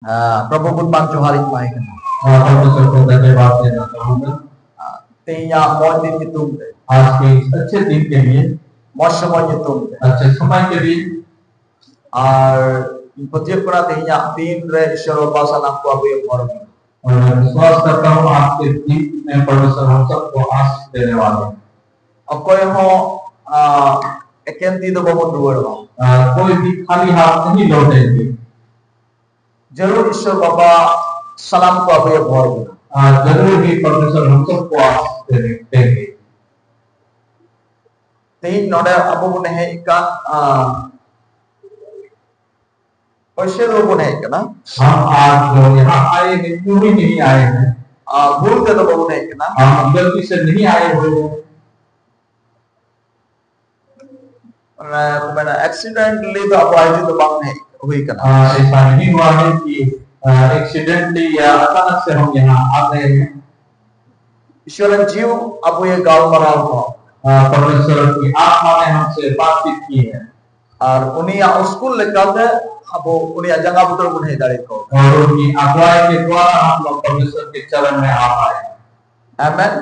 प्रभु Buddha Johari माई करना परमेश्वर को धन्यवाद देना चाहूंगा तेया मौज दिन की तुम थे आज के इस अच्छे दिन के लिए, मौसम की तुम थे अच्छे समय के लिए। और प्रत्येक पड़ा तेया तीन रे ईश्वर बाबा नाम को अभी और मैं विश्वास करता हूँ आपके दिन में परमेश्वर हम सबको आशीष देने वाले हैं। और कोई हो एकेंती तो बहुत रुवर हो कोई भी खाली हाथ नहीं लौटेंगे। जरूर ईश्वर बाबा सलाम को अभी और जरूर ही परमेश्वर हम सबको आशीष देंगे। तीन नोडे अब बुने है इका पैसे लोग बुने है क्या ना हम आज जो यहाँ आए हैं क्यों ही नहीं आए हैं भूल के तो बुने है क्या ना हम गलती से नहीं आए हुए हैं। मैंने एक्सीडेंटली तो अब आई तो बात नहीं हुई क्या ना ऐसा नहीं हुआ है कि एक्सीडेंटली या अचानक से हम यहाँ आ गए हैं। ईश्वर जीव अब ये गाँव मरा हुआ परमेश्वर की आत्मा ने हमसे बातचीत की है और उन्हीं स्कूल लेकर अब उन्हीं जगह पुत्र बुने दाड़ी को और उनकी अगुवाई के द्वारा हम लोग परमेश्वर के चरण में आ पाए। Amen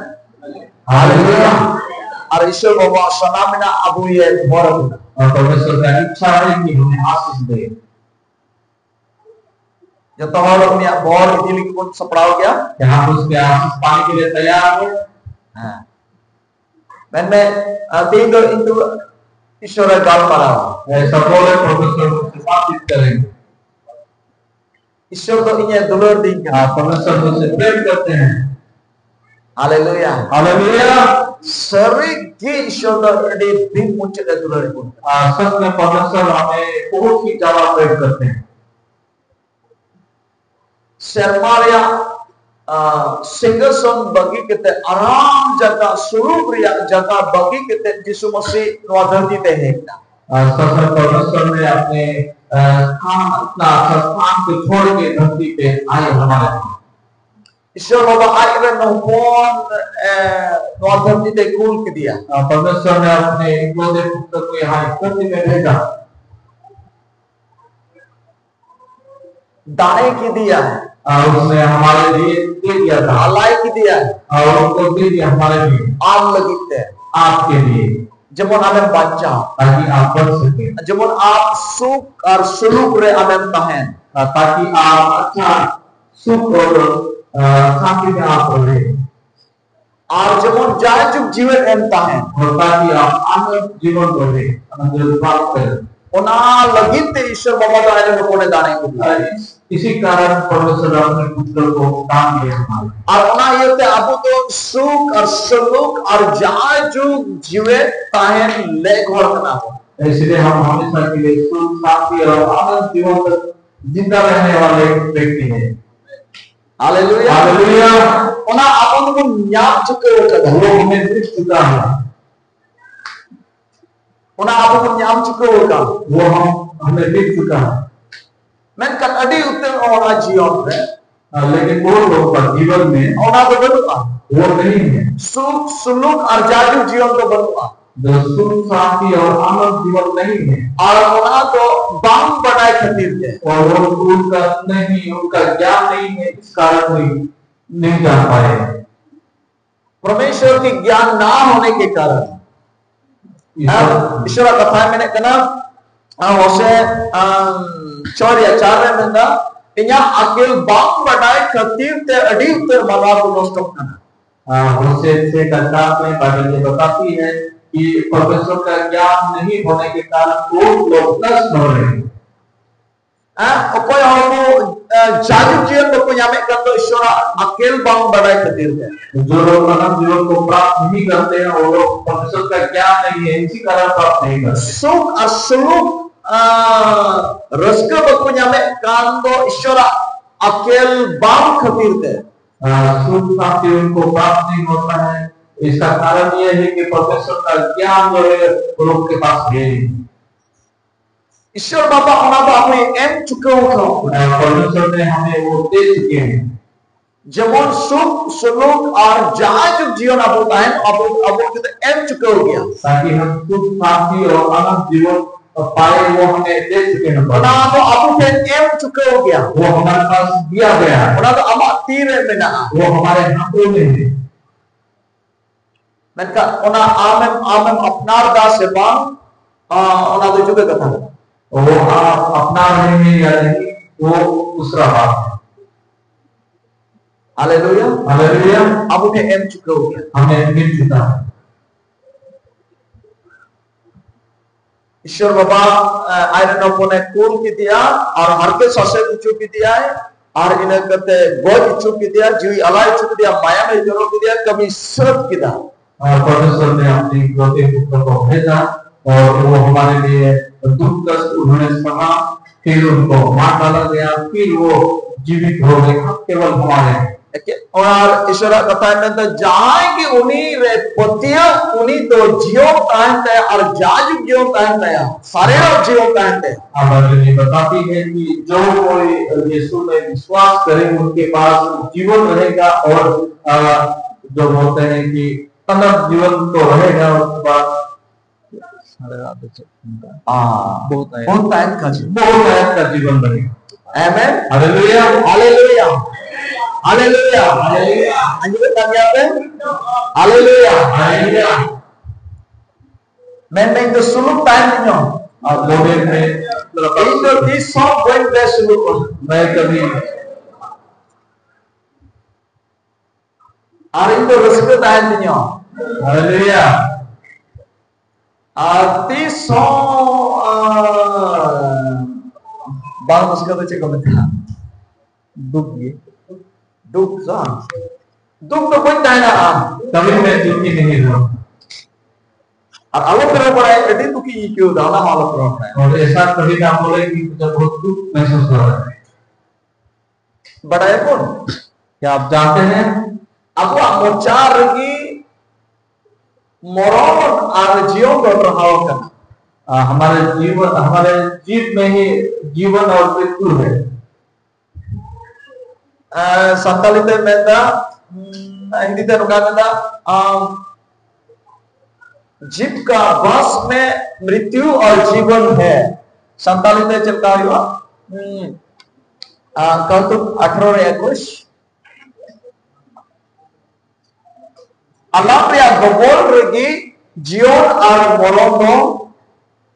hallelujah. और ईश्वर बाबा सनामिना अब ये भोर और परमेश्वर का इच्छा है कि हमें आशीष दे। जब तो हम अपनी भोर इतनी कुछ सपड़ाओ गया यहाँ उसके आशीष पाने के लिए तैयार हो। मैंने तीन दो इंटू ईश्वर गाल मारा ऐसा बोले परमेश्वर से बातचीत करेंगे। ईश्वर तो इन्हें दुलर दिन का परमेश्वर से प्रेम करते हैं। Hallelujah hallelujah. सरी की ईश्वर तो अड़ी दिन मुझे का दुलर को सच में परमेश्वर हमें बहुत ही ज्यादा प्रेम करते हैं। शर्मारिया सिंगसन बगी केते आराम जगह स्वरूप रिया जगह बगी केते यीशु मसीह नवा धरती ते है सच में परमेश्वर ने अपने स्थान अपना स्थान को छोड़ के धरती पे आए हमारे। ईश्वर बाबा आए नौपोन नवा धरती ते कूल के दिया परमेश्वर ने अपने इकलौते पुत्र को यहाँ धरती में भेजा। दाने की दिया है उसने हमारे लिए दे दिया था। अलाई की दिया है और उनको दे दिया हमारे लिए। आग लगी आपके लिए जब हमें बचा ताकि आप बच सके। जब आप सुख और सुलूक रे आनंद हैं ताकि आप अच्छा सुख और शांति में आप रहे। और जब जाय जुग जीवन एमता है और ताकि आप आनंद जीवन रहे आनंद प्राप्त करें। उना लगित ईश्वर बाबा तो आने लोगों ने दाने को दिया। इसी कारण परमेश्वर अपने पुत्र को दान दिया हमारे। और उना ये ते अब तो सुख और सुलूक और जाय जुग जीवन ताहें ले घोड़ करना हो। इसलिए हम हमेशा के लिए सुख शांति और आनंद जीवन तक जिंदा रहने वाले व्यक्ति हैं। Hallelujah hallelujah. उना अपन को न्याय चुके हो चुका वो हमें दिख चुका है। उना अपन को न्याय चुके होगा वो हमें दिख चुका है। मैं कटड़ी उत्तर होना जीवन में लेकिन वो लोग का जीवन में होना तो बनूंगा वो नहीं है। सुख सुलूक और जायज जीवन तो बनूंगा जो सुख शांति और आनंद जीवन नहीं है। और उना तो बांग बनाए खातिर है और उनका नहीं उनका ज्ञान नहीं है इस कारण नहीं जान पाए। परमेश्वर की ज्ञान ना होने के कारण ईश्वर कथा मैंने कहना होसे चौरिया चार में ना इन्हें अकेल बांग बनाए खातिर ते अड़ी उत्तर मानवा को नष्ट करना। होसे से कथा में बाइबल ये बताती है कि परमेश्वर का ज्ञान नहीं होने के कारण वो लोग नष्ट हो रहे हैं। कोई हमको जादू जीवन को यामे कर तो ईश्वर अकेल बांग बनाए खातिर है। जो लोग अनंत जीवन को प्राप्त नहीं करते हैं वो लोग परमेश्वर का ज्ञान नहीं है इसी कारण प्राप्त नहीं करते। सुख और सुलूक रस्क को यामे कान तो ईश्वर अकेल बांग खातिर है। सुख शांति उनको प्राप्त नहीं होता है। इसका कारण यह है कि परमेश्वर का ज्ञान जो है वो लोग के पास है। ईश्वर बाबा होना तो अपने एम चुके हो परमेश्वर ने हमें वो दे चुके हैं। जब सुख सुलूक और जायज जीवन अब होता है अब तो एम चुके हो गया ताकि हम सुख शांति और आनंद जीवन पाए वो हमें दे चुके हैं। Ona do abu ke em cukup gya. वो हमारे पास दिया गया है, Ona do amak tire mena. वो हमारे हाथों में है। Mereka ona amem apnar da sebang ona do juga kata. वो आप अपना रहे हैं या नहीं, वो दूसरा बात है। Haleluya. Hallelujah. Abu ke em cukup gya. हमें मिल चुका है। ईश्वर बाबा आयरन अपने कुल की दिया और हर के ससे इच्छु की दिया है और इन्हें कहते गोद इच्छु की दिया, जीवी अला इच्छु की दिया, माया में जोरो की दिया, कभी सिर्फ की दिया। और परमेश्वर ने अपनी इकलौते पुत्र को भेजा और वो हमारे लिए दुख कष्ट उन्होंने सहा, फिर उनको मार डाला गया, फिर वो जीवित हो गए केवल हमारे। और ईश्वर कथा में तो जहां की उन्हीं रे पतिया उन्हीं तो जीव कहते हैं और जाजुक जीव कहते हैं, सारे लोग जीव कहते हैं। अब बाइबल बताती है कि जो कोई यीशु में विश्वास करे उनके पास जीवन रहेगा और जो बोलते हैं कि अनंत जीवन तो रहेगा उसके बाद बहुत का जीवन रहेगा। Amen. Hallelujah hallelujah hallelujah hallelujah. Anjali tanya apa? Haleluya. Hallelujah. Memang itu suluk tanya. आप लोग में Itu di sok going best suluk. मैं कभी Hari itu rezeki tanya. Hallelujah. Arti sok bang rezeki tu cakap betul. Duk ye. Duk sah. Duk tu pun tanya. कभी मैं दुखी नहीं हूँ और अलग तरह पड़ा है एडी दुखी क्यों दाना मालूम पड़ा है। और ऐसा कभी ना बोले कि मुझे बहुत दुख महसूस हो रहा है। बड़ा है कौन? क्या आप जानते हैं Aku mocar lagi moron arjion को प्रभाव हमारे जीव में ही जीवन और मृत्यु है। संताली ते मेंदा हिंदी ते नुका मेंदा जीव का बस में मृत्यु और जीवन है। संताली ते चलता हुआ कौतुक 18:21 alam ria gobol regi jion ar morondo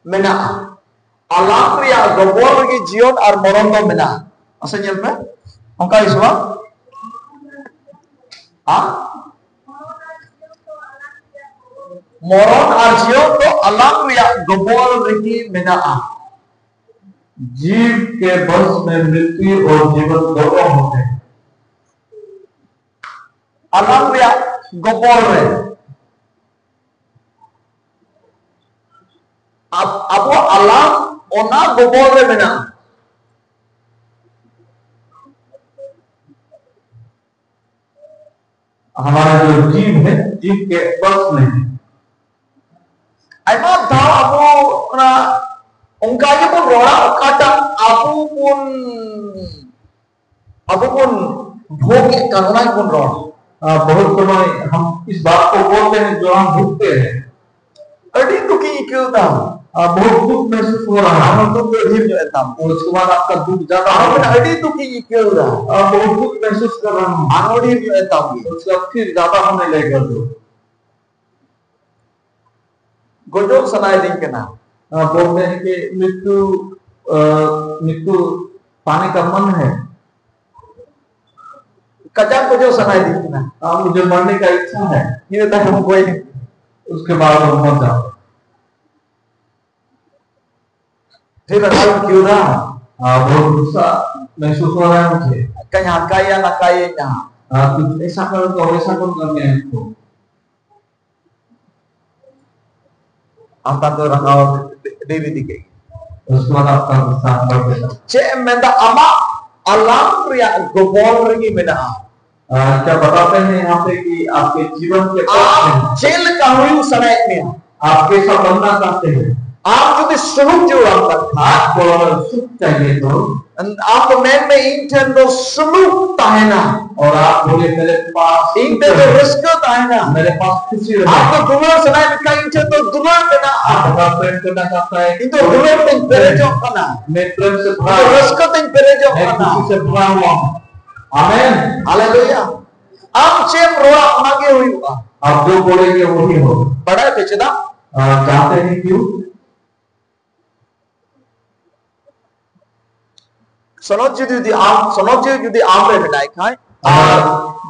mena alam ria gobol regi jion ar morondo mena asa nyel pe ongka iswa moron ar jion to alam ria gobol regi mena जीव के बस में मृत्यु और जीवन दोनों होते हैं। alam ria gobol re abo alam ona gobol re mena हमारा जो जीव है जीव के बस में है। Aima tahu aku na ungkanya pun rola kadang aku pun भोग कानूना pun rola बहुत समय हम इस बात को बोलते हैं जो हम भुगते हैं। अड़ी दुखी क्यों था बहुत दुख महसूस हो रहा है। हम दुख गंभीर जो है था उसके बाद आपका दुख ज्यादा हम अड़ी दुखी क्यों था बहुत दुख महसूस कर रहा हूँ। अनोड़ी जो है था उसके बाद फिर ज्यादा होने लगेगा। तो गोजो सनाई दिन के नाम बोलते हैं कि मृत्यु पाने का मन है। कचार गोजो सनाई दिन के नाम मुझे मरने का इच्छा है। ये तक हम कोई उसके बाद हम मर जाओ। फिर असल क्यों था बहुत गुस्सा महसूस हो रहा है मुझे। कहीं हकाया ना काये यहाँ कुछ ऐसा करूँगा वैसा करूँगा मैं इसको। अंतर तो रंगाव देवी दिखेगी। उसके बाद आपका गुस्सा बढ़ गया। चे मेंदा अमा alam ria gobol ringi mena क्या बताते हैं यहाँ पे कि आपके जीवन के आप जेल का हुई सनाई में आप कैसा बनना चाहते हैं। Am jadi suluk jual tak? आपको सुख चाहिए तो Am memang intendo suluk tahena. और आप बोले मेरे पास Intendo rezeki tahena. मेरे पास खुशी रहे Aku dulu senang kita intendo dulu kena. आपका प्रेम करना चाहता है Itu dulu ting perejok kana. मैं प्रेम से भरा Itu हूं, rezeki ting perejok मैं kana. खुशी से भरा हुआ हूं। आमीन। Haleluya. Am cem roa mage huआ. आप जो बोलेंगे वही होगा। Pada itu ceda. जानते हैं क्यों? Sonot jadi am menai kai.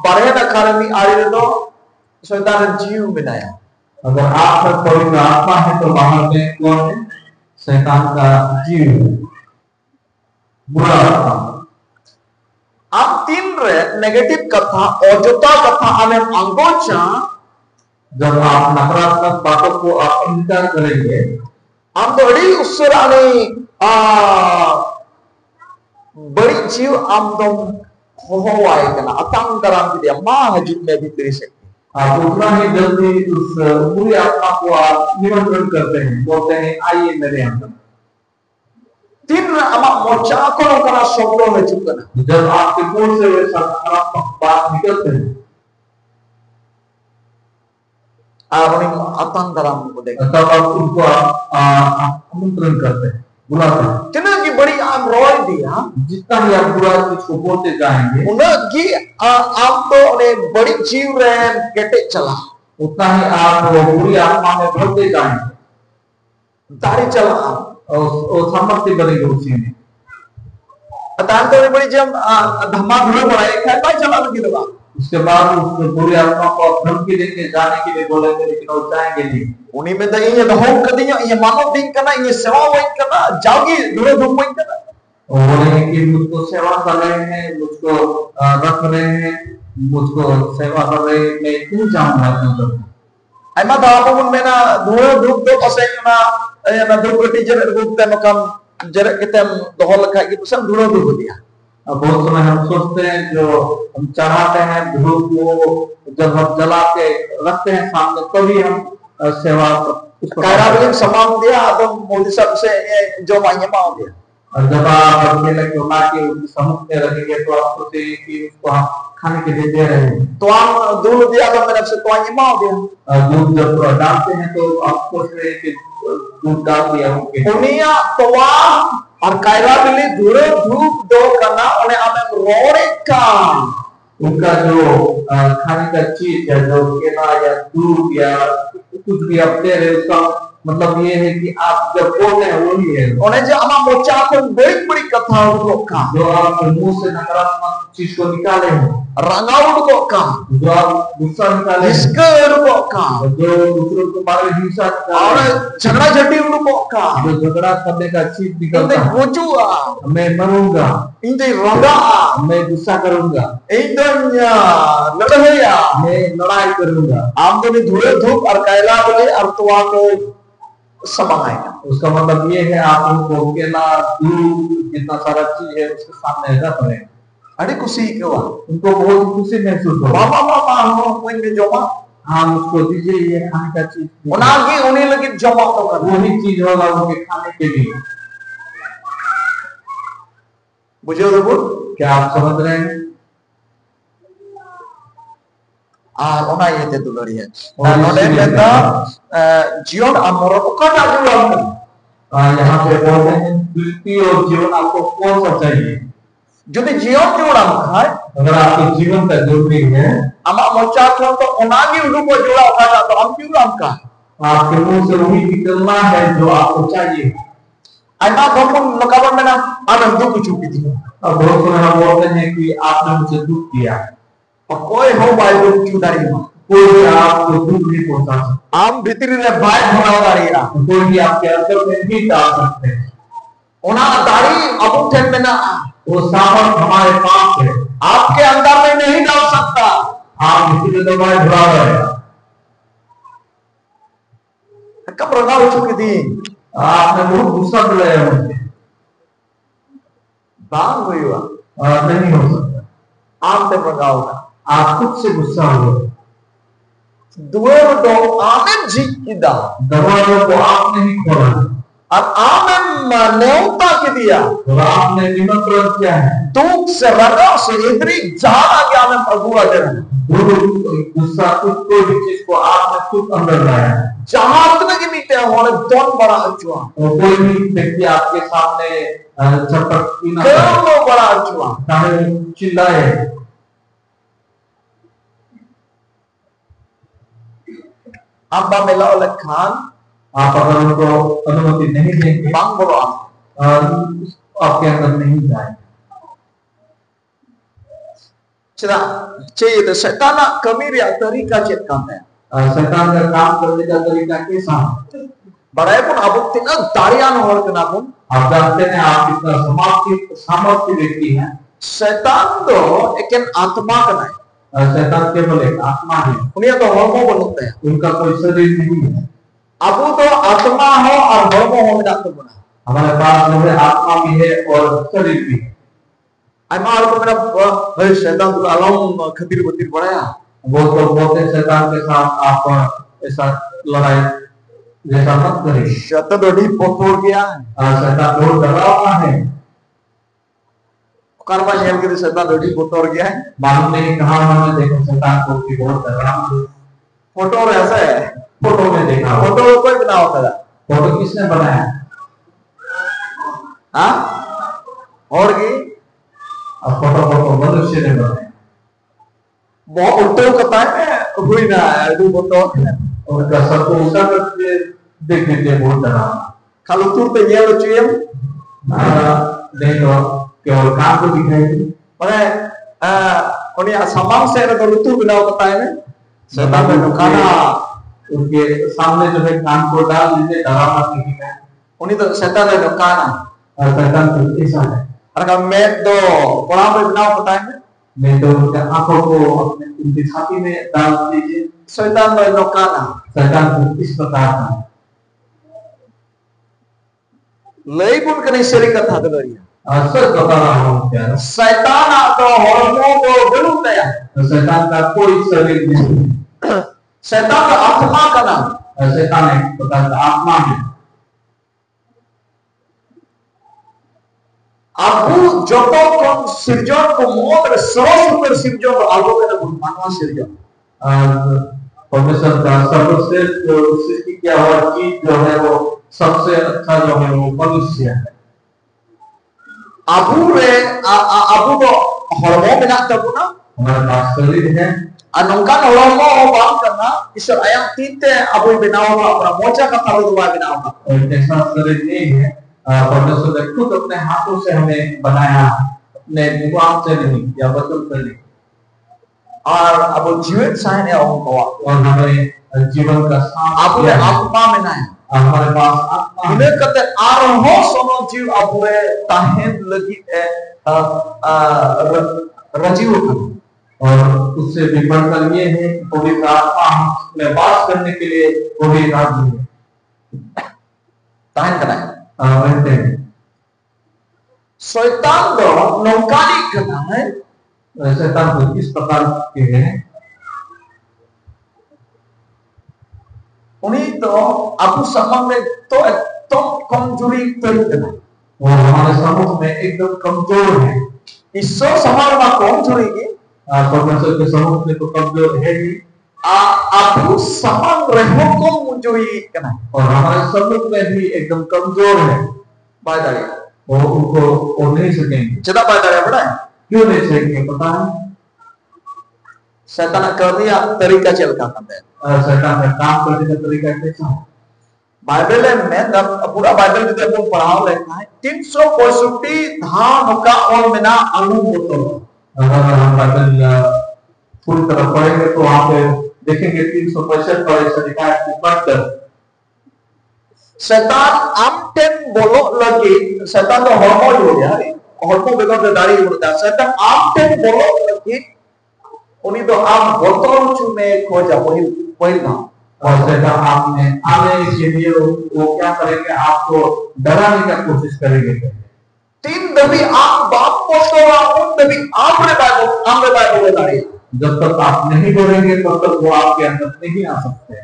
Barhe na karami ari do syaitan jiu menaya. अगर आप में पवित्र आत्मा है तो बाहर में कौन है? शैतान का जीव, बुरा आत्मा। Am tin re negatif kata ojota kata amem anggocha. जब आप नकारात्मक बातों को आप इनकार करेंगे, Am to adi usura beri jiu am dom hohowai kana atang dalam dia ma hajud me bhitri se. आप उतना ही जल्दी उस बुरी आत्मा को आप निमंत्रण करते हैं, बोलते हैं आइए मेरे अंदर। Tin ama mocha ko kana shobdo hajud kana. जब आपके मुंह से वैसा नकारात्मक बात निकलते हैं, Aroni atang dalam ko dekh. तब आप उनको आमंत्रण करते हैं, बुलाते हैं। Kena ki bari am roy dia. जितना ही आप बुरा चीज को बोलते जाएंगे, Una ki am to ne bari jiu re kete chala. उतना ही आप वो बुरी आत्मा में भरते जाएंगे Dari chala. और सामर्थ्य बनेगी उसी में। Atan to ne bari jam dhamma dhule baraye khai pai chala lagi doba. उसके बाद उस बुरी आत्मा को आप धमकी देके जाने के लिए बोलेंगे, लेकिन वो जाएंगे नहीं। Uni menda inya dahom kadinya inya mano ding kana inya sewa wain kana jaugi dhule dhum wain kana. और बोलेंगे कि मुझको सेवा कर रहे हैं, मुझको रख रहे हैं, मुझको सेवा कर रहे हैं, मैं क्यों जाऊंगा अंदर? Aima dawa pun mena dhule dhum do pasai kana na dhum kati jere dhum te makam jere kitem dohol khai ki pusam dhule dhum dia. अब बहुत समय हम सोचते हैं, जो हम चढ़ाते हैं धूप को जब हम जला के रखते हैं सामने, तभी हम सेवा Kaira bilim samam dia atau mau disab se jo mainnya mau dia. और जब आप अकेले को ला के उसके सम्मुख में रखेंगे तो आप सोचते हैं कि उसको हम खाने के लिए दे रहे हैं। Tuan dulu dia akan menafsir tuannya mau dia. दूध जब डालते हैं तो आप सोच रहे हैं कि दूध डाल दिया उनके। Unia tuan और कायरा बिली धुरे धूप दो करना उन्हें हमें रोने का उनका जो खाने का चीज है, जो केला या दूध या कुछ भी आप दे रहे, उसका मतलब ये है कि आप जब बोलते हैं वही है। उन्हें जो हमारा मोचा को बड़ी बड़ी कथा उनको का जो आप मुंह से नकारात्मक चीज को निकाले हैं, रंगाउट को का जो आप गुस्सा निकाले हैं, इसके उनको का जो दूसरों को मारे हिंसा और निकाले, झगड़ा झटी उनको का जो झगड़ा करने का चीज इंदे निकलता है, गोचुआ मैं मरूंगा, इंदे रंगा मैं गुस्सा करूंगा, इंदे लड़ाईया मैं लड़ाई करूंगा। आम तो नहीं धुरे धूप और कायला बोले और तुआ को समाएगा। उसका मतलब ये है आप उनको केला दूध जितना सारा चीज है उसके सामने रख रहे हैं, अरे खुशी क्यों उनको बहुत खुशी महसूस हो। मामा मामा हो कोई में जोमा हाँ उसको दीजिए ये खाने का चीज, उनागी उन्हें लगे जोमा तो कर वही चीज होगा उनके खाने के लिए। बुझे तो क्या आप समझ रहे हैं? ona ye te dulari hai node meta jion amor okata julam यहाँ पे बोलते हैं द्वितीय और जीवन आपको कौन सा चाहिए? jodi jion julam khai अगर आपके जीवन का जरूरी है, ama mocha kon to onagi urupo jula okata to am julam ka आपके मुंह से वही निकलना है जो आपको चाहिए। aima gopun lokaban mena ana duku chupi thi अब बहुत समय हम बोलते हैं कि आपने मुझे दुख दिया, koi ho bai du chudari ma कोई भी आपको दुख नहीं पहुंचा सकता, am bhitri re bai bhana dari ra कोई भी आपके अंदर में नहीं डाल सकते हैं। ona dari abu ten mena वो सामर्थ हमारे पास है, आपके अंदर में नहीं डाल सकता। आप इसीलिए तो मैं भरा रहेगा। कब रंगा हो चुकी थी आपने बहुत गुस्सा दिलाया मुझे, बांग हुई हुआ नहीं हो सकता। आप ते रंगा होगा आप खुद से गुस्सा हो, दुएर दो आने जी की दा दरवाजों को आपने ही खोला, और आपने न्योता के दिया, और आपने निमंत्रण किया है, दुख से रगा से इतनी ज्यादा कि आपने प्रभु आते रहे, गुस्सा कुछ कोई भी चीज को आपने खुद अंदर लाया है। जहां तक की मीटे हमारे दोन बड़ा अचुआ, और कोई भी व्यक्ति आपके सामने चपट ना करो बड़ा अचुआ, चाहे चिल्लाए, आप मिला वाले खान, आप अगर उनको अनुमति नहीं देंगे, मांग बोलो आपके अंदर नहीं जाए। चला चाहिए तो शैतान कमीरिया तरीका चेक करते हैं, शैतान का काम करने का तरीका कैसा है? बड़े पुन अब तीन दारियान और करना पुन, आप जानते हैं आप कितना सामर्थ्य व्यक्ति हैं। शैतान तो एक आत्मा का नहीं, शैतान केवल एक आत्मा है, उन्हें तो हॉर्मोन बोलते हैं, उनका कोई शरीर नहीं है। अब तो आत्मा हो और हॉर्मोन हो मिला तो बना, हमारे पास जो है आत्मा भी है और शरीर भी है। हमारे को मेरा भाई शैतान तो अलाउम खतीर बतीर पड़ा, वो तो बोलते शैतान के साथ आप ऐसा लड़ाई जैसा मत करिए। शैतान तो डी पोतोड़ गया है, शैतान बहुत डरावना है। कर्मा जेल के शैतान तो डी पोतोड़ गया है, मालूम नहीं कहाँ हमने देखा शैतान को कि बहुत डरावना है। फोटो ऐसा है, फोटो में देखा, फोटो कोई बना होता है, फोटो किसने बनाया? हाँ और की फोटो मनुष्य ने बनाया। बहुत उल्टे कथा है हुई ना है जो फोटो उनका सबको उल्टा करके देख देते बहुत डरावना। kalau tu तो ये लोग चुयम नहीं तो केवल कान को दिखाई, माने उन्हें समांग से तो लुतु बनाओ कथा है ना, शैतान ने दुकाना उनके सामने जो है कान को डाल दीजिए, डरावना नहीं है। उन्हें तो शैतान ने दुकाना और शैतान तो ऐसा है, अगर मैं तो कोड़ा में बनाओ कथा है ना, नहीं तो उनके आंखों को अपने उनकी छाती में डाल दीजिए। शैतान ने दुकाना, शैतान तो इस प्रकार का है। लई पुन कने शरीर कथा तो लड़िया, सच बता रहा हूँ क्या, शैतान तो हॉर्मोन को बिल्कुल तैयार, शैतान का कोई शरीर नहीं, शैतान का आत्मा का नाम, शैतान एक प्रकार का आत्मा है। Abu joto kon sirjon ko motor super sirjon ko algo के ना मानवा sirjon, परमेश्वर का सर्वश्रेष्ठ सृष्टि किया हुआ चीज जो है वो सबसे अच्छा जो है वो मनुष्य है। Abu तो hormon बिना तब ना, हमारे पास शरीर है, anongkan hormon बात करना ईश्वर ayam तीते Abu बनाओ का अपना मोचा का तालु दुआ बनाओ का, और ऐसा शरीर नहीं है। परमेश्वर ने खुद अपने हाथों से हमें बनाया, अपने दिमाग से नहीं या वचन से नहीं, और अब जीवन साइन है और हमें जीवन का साथ Abu ने आत्मा में ना है, हमारे पास आत्मा है। इन्हें कहते आरोह सोनो जीव Abu ताहें लगी रजीव का, और उससे भी बढ़कर ये है कि पवित्र आत्मा में वास करने के लिए वही राजी है, ताहें करना है। रहते हैं। शैतान तो नौकारी करना है, शैतान तो इस प्रकार के हैं, उन्हीं तो आपको समझ में तो कमजोरी करना, वो हमारे समूह में एकदम कमजोर है। ईश्वर समाज में कमजोरी की, परमेश्वर के समूह में तो कमजोर है ही, आपको समझ रहो को कमजोरी करना, और हमारे समूह में भी एकदम कमजोर है। बात है वो उनको वो नहीं सकेंगे। चला बात है बड़ा है, क्यों नहीं सकेंगे पता है? शैतान कर दिया तरीका चल का करते हैं, शैतान का काम करने का तरीका कैसा है? बाइबल में पूरा बाइबल जो अपन पढ़ाओ लिखा है 365 धाम का और बिना अनुभव, अगर हम बाइबल पूरी तरह पढ़ेंगे तो वहां पे देखेंगे 365 पर ऐसा लिखा है कि बढ़कर शैतान आमटेन बोलो लगी, शैतान तो हॉर्मोन हो गया, हॉर्मोन बेगर तो दाढ़ी बोलता है, शैतान आमटेन बोलो लगी, उन्हीं तो आम बोतल चुमे खोजा वही ना, और शैतान आपने आने के लिए वो क्या करेंगे, आपको डराने का कोशिश करेंगे। 3 दबी आप बाप को तो उन दबी आमरे बाइबल दाढ़ी, जब तक आप नहीं डरेंगे तब तक वो आपके अंदर नहीं आ सकते।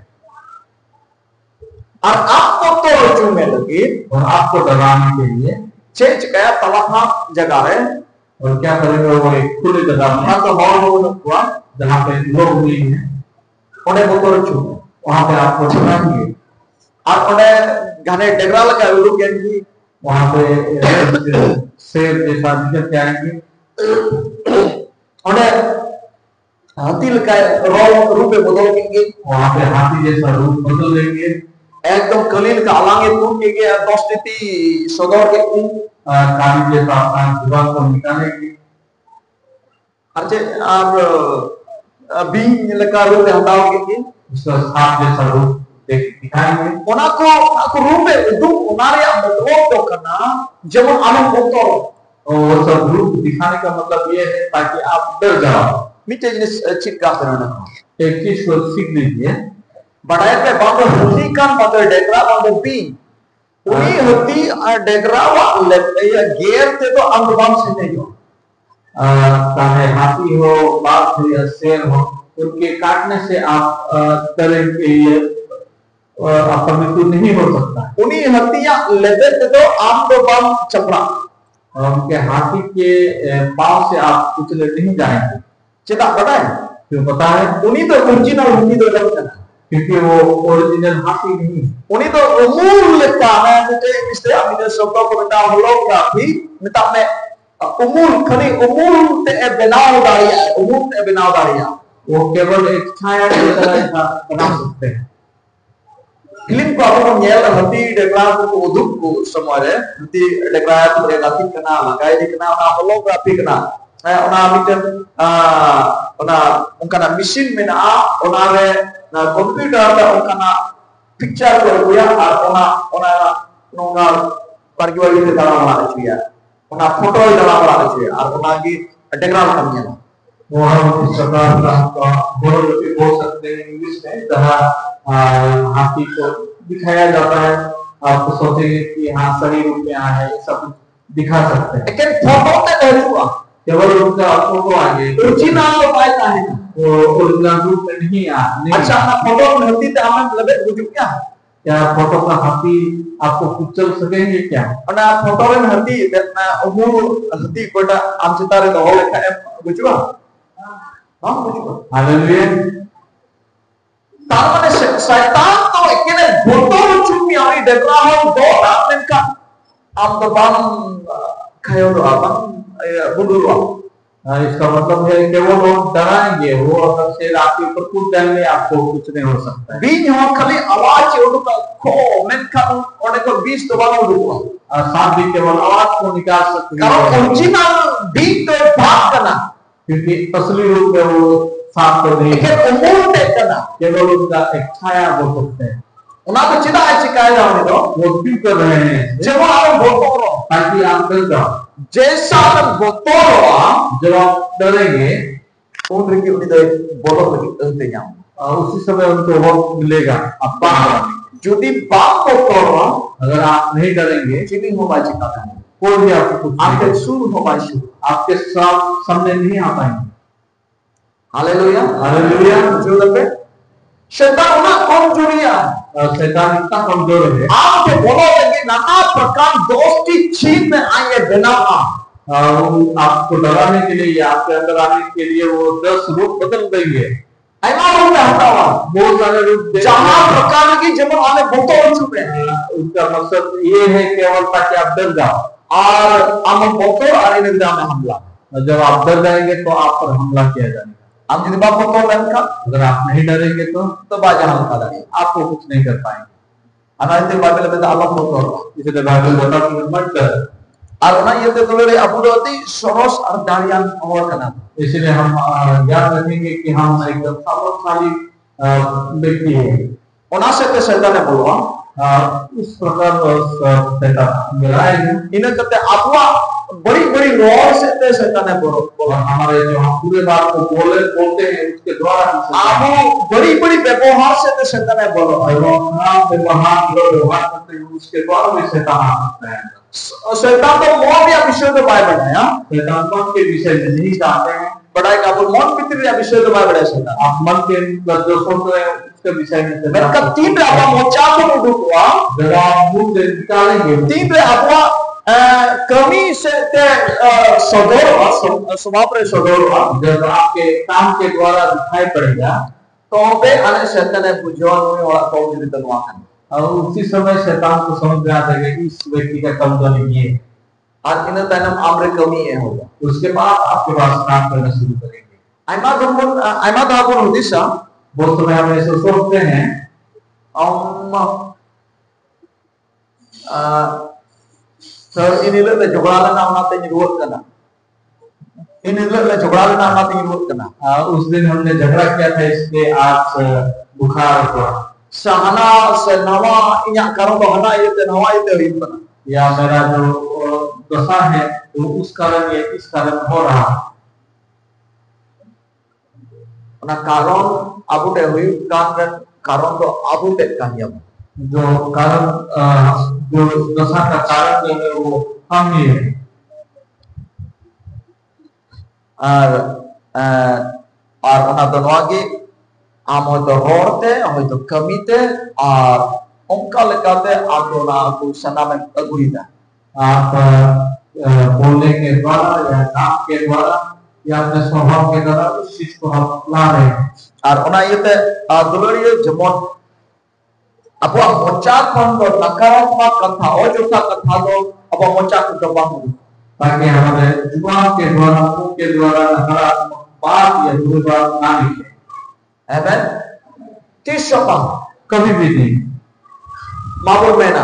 और आपको तो चूमे लगी और आपको डराने के लिए चेंज गया तलाहा जगह है और क्या करेंगे वो एक खुली जगह में तो हॉल हुआ जहाँ पे लोग नहीं है उन्हें बोतल चूमे वहाँ पे आपको डराएंगे और उन्हें घने डेगरा लगा लोग यानी वहाँ पे शेर जैसा निकल के आएंगे उन्हें हाथी लगा रूप में बदल देंगे वहाँ पे हाथी जैसा रूप बदल देंगे एकदम कलील का अलांगे तूट के गया दोस्ती सदर के काली जैसा अपना जुबान को निकालेंगे अच्छे आप बीन लगा रूप में हटाओगे उसका सांप जैसा रूप दिखाएंगे उनको रूप में दुख उनारे मतलब तो करना जब आलम बोतो और वो सब रूप दिखाने का मतलब ये है ताकि आप डर जाओ मीटे जिनिस चिक्का करना एक चीज को सीख लीजिए बढ़ाए पे बांधो हती kan बांधो डेगरा बांधो बीन उन्हीं हती डेगरा वा या गेर थे तो अंगबाम से नहीं हो चाहे हाथी हो बाघ हो या शेर हो उनके काटने से आप डरेंगे आपका मृत्यु नहीं हो सकता उन्हीं हत्तियां लेते थे तो अंगबाम चपड़ा उनके हाथी के पांव से आप कुचले नहीं जाएंगे चिता पता है क्यों पता है उन्हीं तो ओरिजिनल उन्हीं तो लगता है क्योंकि वो ओरिजिनल हाथी नहीं उन्हीं तो umul लेता है मुझे इसलिए हम इधर शब्दों को मिटा होलोग्राफी मिटा में umul खनी umul ते बनाव दारिया umul ते बनाव दारिया वो केवल एक छाया की तरह बना सकते हैं Ilim ko ako nyel hati deklarasi ko uduk ko semua hati deklarasi berarti kena lagai di kena na holografi kena ona miten ona unkana mesin mena ona re na computer da unkana picture ko ya ona nonga pergi wali ke dalam wala cuya ona foto di dalam wala cuya ar ona ki deklarasi kamnya वो हम इस प्रकार का बोल सकते हैं English में जहाँ हाथी को दिखाया जाता है आपको सोचेंगे कि हाँ सही रूप में आया है सब दिखा सकते हैं लेकिन फोटो में नहीं हुआ केवल उनका फोटो आगे ओरिजिनल पाया है वो ओरिजिनल रूप में नहीं आया अच्छा ना फोटो में होती तो हमें लगे बुझ क्या फोटो का हाथी आपको कुचल सकेंगे क्या ना फोटो में होती ना umur होती कोटा आम सितारे तो हो लिखा है बुझवा हाँ बुझवा हालेलुया तारमाने शैतान तो इकने बोतल चुमी आवी देखला हो दो आपने का आम तो बाम खायो तो आपन बुडुआ इसका मतलब है कि वो लोग डराएंगे वो अगर शेर आपके ऊपर कूद जाएंगे आपको कुछ नहीं हो सकता है बीन हो खाली आवाज उनका खो मैं का उन्हें को 20 तो बाम बुडुआ सांप भी केवल आवाज को निकाल सकते हैं कारण ओरिजिनल बीन तो भाग करना क्योंकि असली रूप में वो सांप तो नहीं है umur देखना केवल उनका एक छाया बोल सकते हैं उन्हें चिता है चिकाए जाने दो वो क्यों कर रहे हैं जब आप बोतोरो ताकि आप डर जाओ जैसा आप बोतोरो जब आप डरेंगे उन रिकी उन्हीं तो बोलो लगी जाओ उसी समय उनको वक्त मिलेगा आप बाहर जुदी बाप बोतोरो अगर आप नहीं डरेंगे चिनी हो बाजी का करने कोई भी आपको आपके सुर हो बाजी आपके सामने नहीं आ पाएंगे हालेलुया हालेलुया जो लगे शैतान उन्हें कमजोरियां शैतान इतना कमजोर है आपके बोलो लगे नाना प्रकार दोस्ती छीन में आए बिना आपको डराने के लिए या आपके अंदर आने के लिए वो 10 रूप बदल देंगे ऐसा रूप में हटा हुआ बहुत सारे रूप जहाँ प्रकार की जब आने बोतल चुपे उनका मकसद ये है केवल ताकि आप डर जाओ और हम बोतल आने निगरान में हमला जब आप डर जाएंगे तो आप पर हमला किया जाएगा हम जिन बाप बोतल लंका अगर आप नहीं डरेंगे तो बाजा हमला लगे आपको कुछ नहीं कर पाएंगे अनायते बाइबल में तो अल्लाह बोतल इसलिए बाइबल बताता है मत डर और ना ये तो बोले अबू दोती सरोस और दारियान और करना इसलिए हम याद रखेंगे कि हम एकदम सामर्थ्यशाली व्यक्ति हैं उन्हें से शैतान ने बोला इस प्रकार शैतान गिराएगा इन्हें कहते अबुआ बड़ी-बड़ी रोर से ते शैतान ने बोला हमारे जो हम पूरे बात को बोलते हैं उसके द्वारा आप बड़ी-बड़ी व्यवहार से ते शैतान ने बोला और व्यवहार करते हैं उसके द्वारा भी शैतान आ सकता है शैतान तो मौत या विषय तो बाय बनाया शैतान मन के विषय में नहीं जानते हैं बड़ा का वो मौत पितृ या विषय तो बाय बनाया शैतान आप मन के जो सोच रहे हैं उसके विषय में mereka tidak apa mau cabut duduk wah जब आप मुंह से निकालेंगे tidak apa kami sete saudara semua saudara जब आपके काम के द्वारा दिखाई पड़ेगा तो पे अने शैतान ने बुझावन में वाला कौन jadi tenuakan और उसी समय शैतान को समझ में आता है कि इस व्यक्ति का कमजोरी ये है और इन तनम आमरे कमी है होगा उसके बाद आपके पास काम करना शुरू करेंगे आइमा दापन उदिसा बहुत समय हम ऐसे सोचते हैं sir inilah le jogalan na natin niruot kana inilah le jogalan na natin niruot kana उस दिन हमने झगड़ा किया था इसलिए आज बुखार हुआ sahana senawa inya karon ko hana ite nawa ite rin kana या मेरा जो दशा है वो उस कारण या इस कारण हो रहा ना कारण abute huyu kan karon do abute kan ya जो कारण जो दशा का कारण जो है वो हम ही है और ona do noagi amo do horte hoito kamite और onka lekate adona aku saname aguida आप बोलने के द्वारा या काम के द्वारा या अपने स्वभाव के द्वारा उस चीज को हम ला रहे हैं और ona इते दुलरियो जमन apa mocha kon do nakaratmak katha ojuta katha do apa mocha ko bang ताकि हमारे जुबान के द्वारा मुंह के द्वारा नकारात्मक बात या बुरी बात ना निकले amen tisapa कभी भी नहीं mabur mena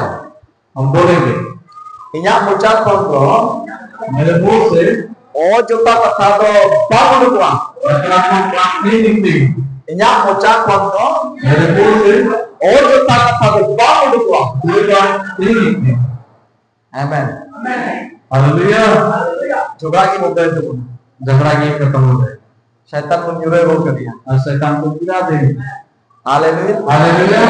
हम बोलेंगे inya mocha kon do मेरे मुंह से ojuta katha do bang dukwa नकारात्मक बात नहीं निकली inya mocha kon do मेरे मुंह से ojuta katha do bang dukwa बुरी बात नहीं निकली amen हालेलुया झगड़ा की मुद्दे से झगड़ा ये खत्म हो गए शैतान को न्यूरे रोक दिया और शैतान को गिरा देंगे हालेलुया हालेलुया